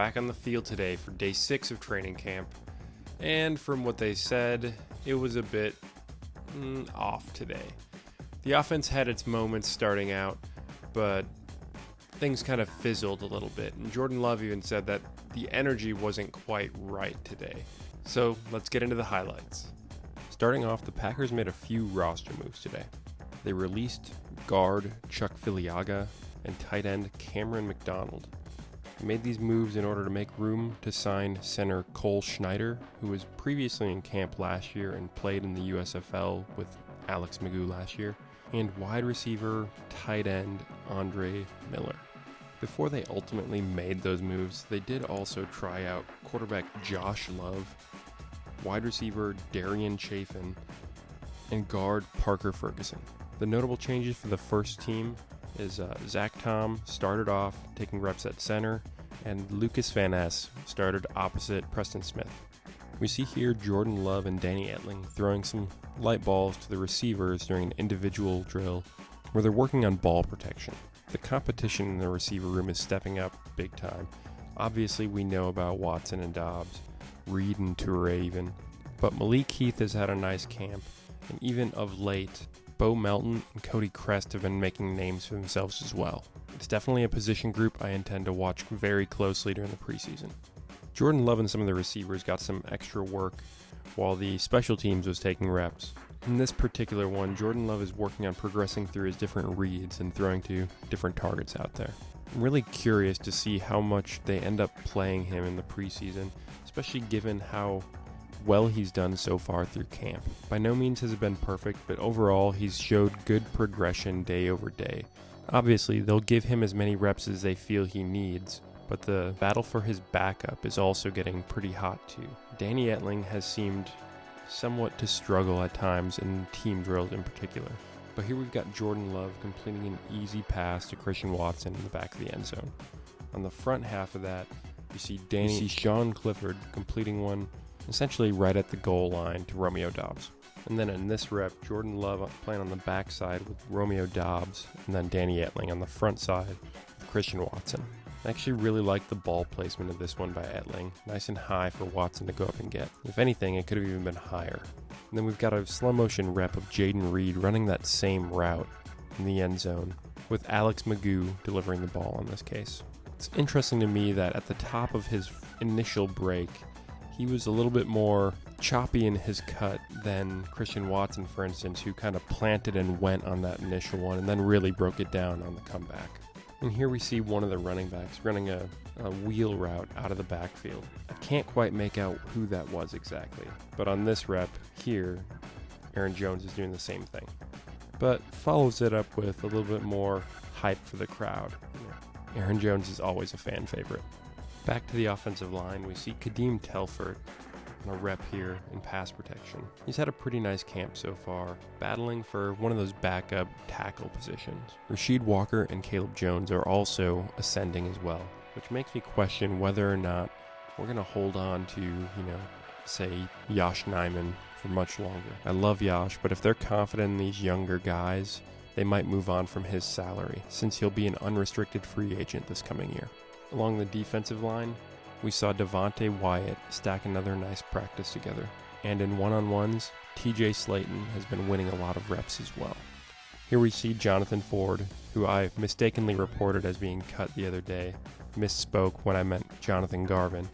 back on the field today for day 6 of training camp, and from what they said, it was a bit off today. The offense had its moments starting out, but things kind of fizzled a little bit, and Jordan Love even said that the energy wasn't quite right today. So let's get into the highlights. Starting off, the Packers made a few roster moves today. They released guard Chuck Filiaga and tight end Cameron McDonald. They made these moves in order to make room to sign center Cole Schneider, who was previously in camp last year and played in the USFL with Alex Magoo last year, and wide receiver tight end Andre Miller. Before they ultimately made those moves, they did also try out quarterback Josh Love, wide receiver Darian Chafin, and guard Parker Ferguson. The notable changes for the first team is Zach Tom started off taking reps at center, and Lucas Van Ness started opposite Preston Smith. We see here Jordan Love and Danny Etling throwing some light balls to the receivers during an individual drill where they're working on ball protection. The competition in the receiver room is stepping up big time. Obviously, we know about Watson and Doubs, Reed and Toure even, but Malik Heath has had a nice camp, and even of late, Bo Melton and Cody Crest have been making names for themselves as well. It's definitely a position group I intend to watch very closely during the preseason. Jordan Love and some of the receivers got some extra work while the special teams was taking reps. In this particular one, Jordan Love is working on progressing through his different reads and throwing to different targets out there. I'm really curious to see how much they end up playing him in the preseason, especially given how well he's done so far through camp. By no means has it been perfect, but overall he's showed good progression day over day. Obviously, they'll give him as many reps as they feel he needs, but the battle for his backup is also getting pretty hot too. Danny Etling has seemed somewhat to struggle at times in team drills in particular. But here we've got Jordan Love completing an easy pass to Christian Watson in the back of the end zone. On the front half of that, you see Sean Clifford completing one essentially right at the goal line to Romeo Doubs. And then in this rep, Jordan Love playing on the backside with Romeo Doubs, and then Danny Etling on the front side with Christian Watson. I actually really like the ball placement of this one by Etling. Nice and high for Watson to go up and get. If anything, it could have even been higher. And then we've got a slow motion rep of Jaden Reed running that same route in the end zone, with Alex Magoo delivering the ball in this case. It's interesting to me that at the top of his initial break, he was a little bit more choppy in his cut than Christian Watson, for instance, who kind of planted and went on that initial one and then really broke it down on the comeback. And here we see one of the running backs running a wheel route out of the backfield. I can't quite make out who that was exactly, but on this rep here, Aaron Jones is doing the same thing, but follows it up with a little bit more hype for the crowd. Aaron Jones is always a fan favorite. Back to the offensive line, we see Kadeem Telford on a rep here in pass protection. He's had a pretty nice camp so far, battling for one of those backup tackle positions. Rasheed Walker and Caleb Jones are also ascending as well, which makes me question whether or not we're going to hold on to, say, Yosh Nijman for much longer. I love Yosh, but if they're confident in these younger guys, they might move on from his salary, since he'll be an unrestricted free agent this coming year. Along the defensive line, we saw Devontae Wyatt stack another nice practice together. And in one-on-ones, TJ Slayton has been winning a lot of reps as well. Here we see Jonathan Ford, who I mistakenly reported as being cut the other day. Misspoke when I meant Jonathan Garvin.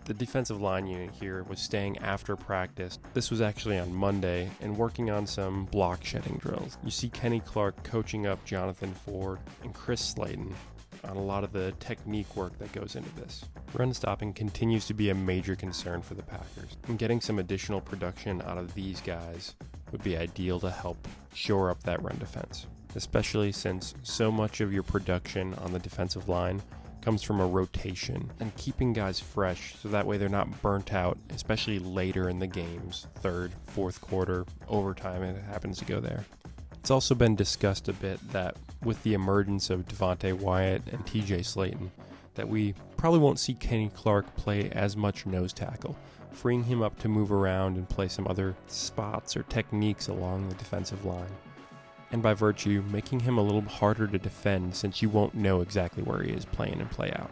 The defensive line unit here was staying after practice. This was actually on Monday, and working on some block shedding drills. You see Kenny Clark coaching up Jonathan Ford and Chris Slayton on a lot of the technique work that goes into this. Run stopping continues to be a major concern for the Packers, and getting some additional production out of these guys would be ideal to help shore up that run defense, especially since so much of your production on the defensive line comes from a rotation and keeping guys fresh so that way they're not burnt out, especially later in the games, third, fourth quarter, overtime, and it happens to go there. It's also been discussed a bit that with the emergence of Devontae Wyatt and TJ Slayton, that we probably won't see Kenny Clark play as much nose tackle, freeing him up to move around and play some other spots or techniques along the defensive line. And by virtue, making him a little harder to defend since you won't know exactly where he is playing and play out.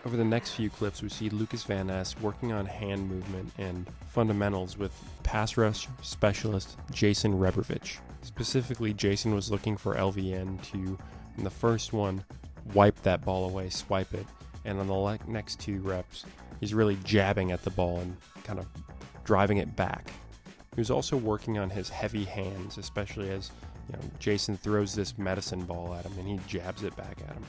Over the next few clips, we see Lucas Van Ness working on hand movement and fundamentals with pass rush specialist Jason Rebrovich. Specifically, Jason was looking for LVN to, in the first one, wipe that ball away, swipe it, and on the next 2 reps, he's really jabbing at the ball and kind of driving it back. He was also working on his heavy hands, especially as Jason throws this medicine ball at him and he jabs it back at him.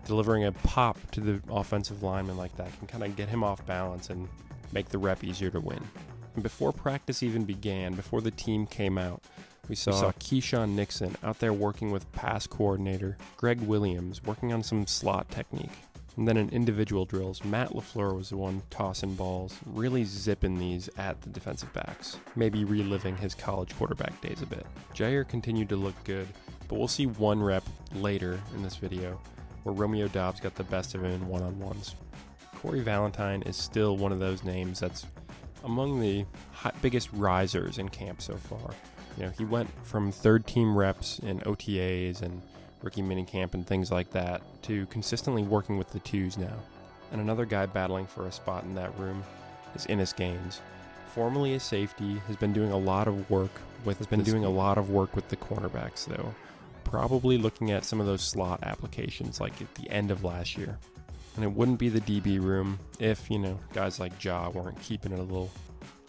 Delivering a pop to the offensive lineman like that can kind of get him off balance and make the rep easier to win. And before practice even began, before the team came out, we saw Keyshawn Nixon out there working with pass coordinator Greg Williams, working on some slot technique. And then in individual drills, Matt LaFleur was the one tossing balls, really zipping these at the defensive backs, maybe reliving his college quarterback days a bit. Jaire continued to look good, but we'll see one rep later in this video where Romeo Doubs got the best of him in one-on-ones. Corey Valentine is still one of those names that's among the biggest risers in camp so far. He went from third-team reps in OTAs and rookie minicamp and things like that to consistently working with the 2s now. And another guy battling for a spot in that room is Innis Gaines. Formerly a safety, has been doing a lot of work with the cornerbacks though. Probably looking at some of those slot applications like at the end of last year. And it wouldn't be the DB room if, guys like Ja weren't keeping it a little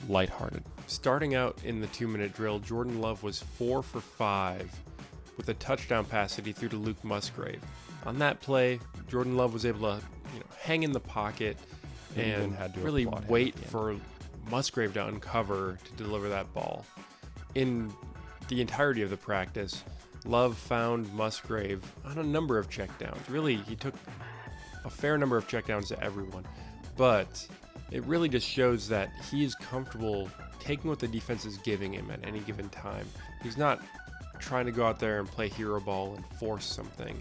lighthearted. Starting out in the 2-minute drill, Jordan Love was 4 for 5 with a touchdown pass that he threw to Luke Musgrave. On that play, Jordan Love was able to hang in the pocket and really wait for Musgrave to uncover to deliver that ball. In the entirety of the practice, Love found Musgrave on a number of checkdowns. Really, he took a fair number of checkdowns to everyone, but it really just shows that he is comfortable taking what the defense is giving him at any given time. He's not trying to go out there and play hero ball and force something,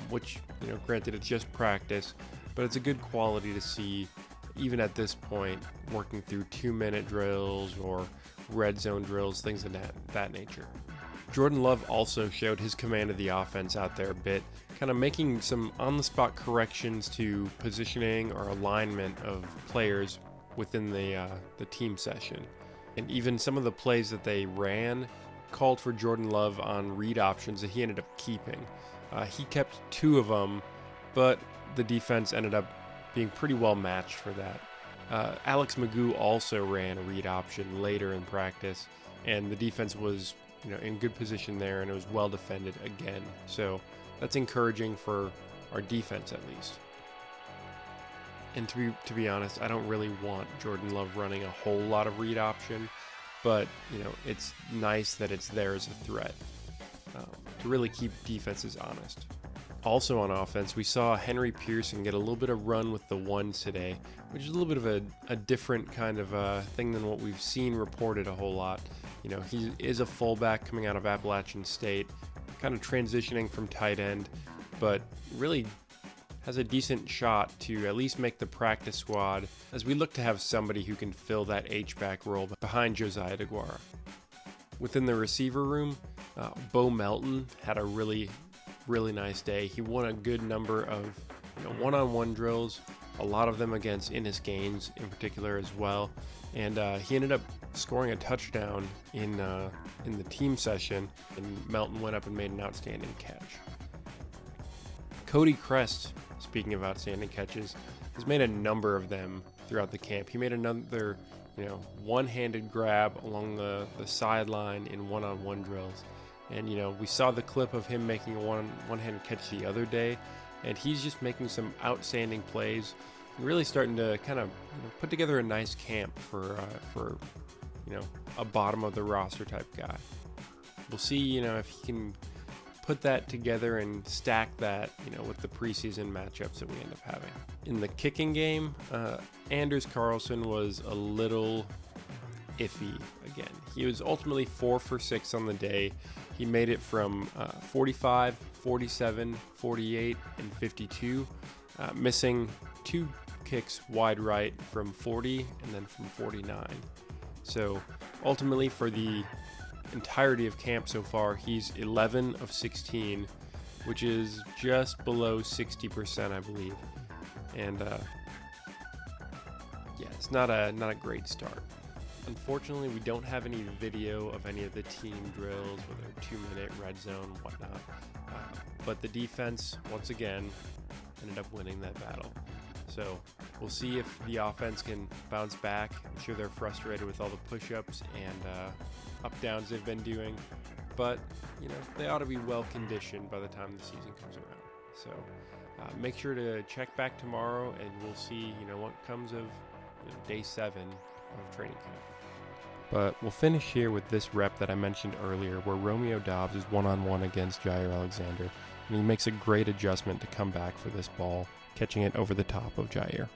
which, granted, it's just practice, but it's a good quality to see even at this point, working through 2-minute drills or red zone drills, things of that nature. Jordan Love also showed his command of the offense out there a bit, kind of making some on-the-spot corrections to positioning or alignment of players within the team session. And even some of the plays that they ran called for Jordan Love on read options that he ended up keeping. He kept 2 of them, but the defense ended up being pretty well matched for that. Alex Magoo also ran a read option later in practice, and the defense was in good position there, and it was well defended again. So that's encouraging for our defense at least. And to be honest, I don't really want Jordan Love running a whole lot of read option, but it's nice that it's there as a threat to really keep defenses honest. Also on offense, we saw Henry Pearson get a little bit of run with the 1s today, which is a little bit of a different kind of thing than what we've seen reported a whole lot. He is a fullback coming out of Appalachian State, kind of transitioning from tight end, but really has a decent shot to at least make the practice squad as we look to have somebody who can fill that H-back role behind Josiah DeGuara. Within the receiver room, Bo Melton had a really nice day. He won a good number of one-on-one drills, a lot of them against Innis Gaines in particular as well, and he ended up scoring a touchdown in the team session, and Melton went up and made an outstanding catch. Cody Crest, speaking of outstanding catches, has made a number of them throughout the camp. He made another one-handed grab along the sideline in one-on-one drills. And, we saw the clip of him making a one-handed catch the other day, and he's just making some outstanding plays, really starting to kind of put together a nice camp for a bottom of the roster type guy. We'll see, if he can put that together and stack that, with the preseason matchups that we end up having. In the kicking game, Anders Carlson was a little iffy again. He was ultimately 4 for 6 on the day. He made it from 45, 47, 48, and 52, missing 2 kicks wide right from 40 and then from 49. So ultimately for the entirety of camp so far, he's 11 of 16, which is just below 60%, I believe. and yeah, it's not a great start. Unfortunately, we don't have any video of any of the team drills, whether 2-minute red zone, whatnot. But the defense, once again, ended up winning that battle. So we'll see if the offense can bounce back. I'm sure they're frustrated with all the push-ups and up-downs they've been doing. But, you know, they ought to be well-conditioned by the time the season comes around. So make sure to check back tomorrow, and we'll see, you know, what comes of day 7 of training camp. But we'll finish here with this rep that I mentioned earlier, where Romeo Doubs is one-on-one against Jaire Alexander, and he makes a great adjustment to come back for this ball, catching it over the top of Jaire.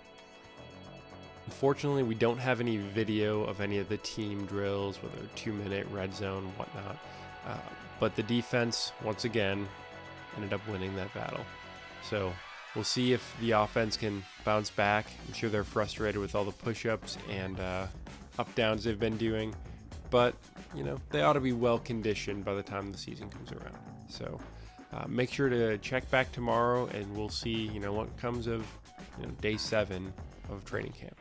Unfortunately, we don't have any video of any of the team drills, whether 2-minute red zone, whatnot. But the defense, once again, ended up winning that battle. So we'll see if the offense can bounce back. I'm sure they're frustrated with all the push-ups and up-downs they've been doing. But, you know, they ought to be well-conditioned by the time the season comes around. So make sure to check back tomorrow, and we'll see, you know, what comes of day 7 of training camp.